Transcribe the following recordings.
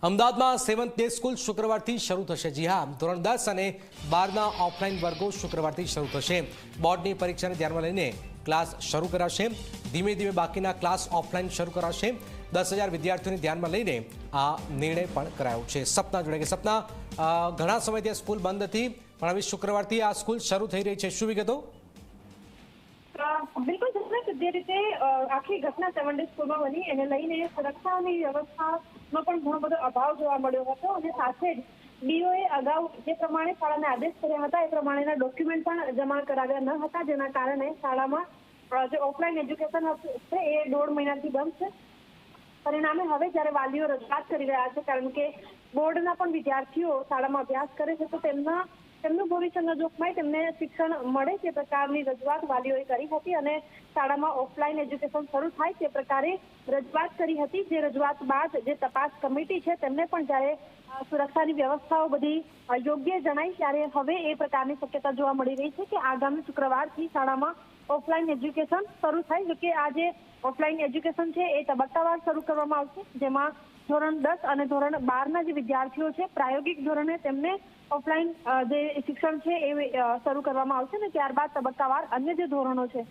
અમદાવાદમાં 7th day school શુક્રવારથી શરૂ થશે। જી હા, ધોરણ 10 અને 12ના ઓફલાઈન વર્ગો શુક્રવારથી શરૂ થશે। બોર્ડની પરીક્ષાને ધ્યાનમાં લઈને ક્લાસ શરૂ કરાશે। ધીમે ધીમે બાકીના ક્લાસ ઓફલાઈન શરૂ કરાશે। 10,000 વિદ્યાર્થીઓને ધ્યાનમાં લઈને આ નિર્ણય પણ કરાયો છે। સપના જોડે કે સપના, ઘણા સમયથી આ સ્કૂલ બંધ હતી, પણ હવે શુક્રવારથી આ સ્કૂલ શરૂ થઈ રહી છે। શું વિગતો? બિલકુલ જે રીતે આખી ઘટના 7 ડે સ્કૂલમાં બની એને લઈને સુરક્ષાની વ્યવસ્થામાં પણ ઘણો બધો અભાવ જોવા મળ્યો હતો અને સાથે જ ડીઓએ અગાઉ જે પ્રમાણે શાળાને આદેશ કર્યા હતા એ પ્રમાણેના ડોક્યુમેન્ટ પણ જમા કરાવ્યા ન હતા, જેના કારણે શાળામાં જે ઓફલાઈન એજ્યુકેશન છે એ 1.5 મહિનાથી બંધ છે। પરિણામે હવે જ્યારે વાલીઓ રજૂઆત કરી રહ્યા છે, કારણ કે બોર્ડના પણ વિદ્યાર્થીઓ શાળામાં અભ્યાસ કરે છે, તો તેમનું ભવિષ્ય ન જોખમાય, તેમને શિક્ષણ મળે તે પ્રકારની રજૂઆત વાલીઓએ કરી હતી અને શાળામાં ઓફલાઈન એજ્યુકેશન શરૂ થાય તે પ્રકારે રજૂઆત કરી હતી। જે રજૂઆત બાદ જે તપાસ કમિટી છે તેમને પણ જ્યારે સુરક્ષાની વ્યવસ્થાઓ બધી યોગ્ય જણાઈ, ત્યારે હવે એ પ્રકારની શક્યતા જોવા મળી રહી છે કે આગામી શુક્રવારથી શાળામાં ઓફલાઈન એજ્યુકેશન શરૂ થાય। જો કે આ જે ઓફલાઈન એજ્યુકેશન છે એ તબક્કાવાર શરૂ કરવામાં આવશે, જેમાં ધોરણ 10 અને ધોરણ 12ના જે વિદ્યાર્થીઓ છે પ્રાયોગિક ધોરણે તેમને ઓફલાઈન જે શિક્ષણ છે એ શરૂ કરવામાં આવશે ને ત્યારબાદ તબક્કાવાર અન્ય જે ધોરણો છે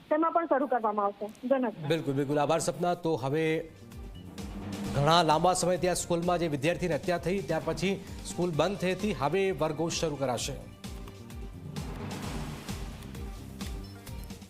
તેમાં પણ શરૂ કરવામાં આવશે। જનક, બિલકુલ આભાર સપના। તો હવે ઘણા લાંબા સમય ત્યાં સ્કૂલમાં જે વિદ્યાર્થીની હત્યા થઈ ત્યાર પછી સ્કૂલ બંધ થઈ હતી, હવે વર્ગો શરૂ કરાશે।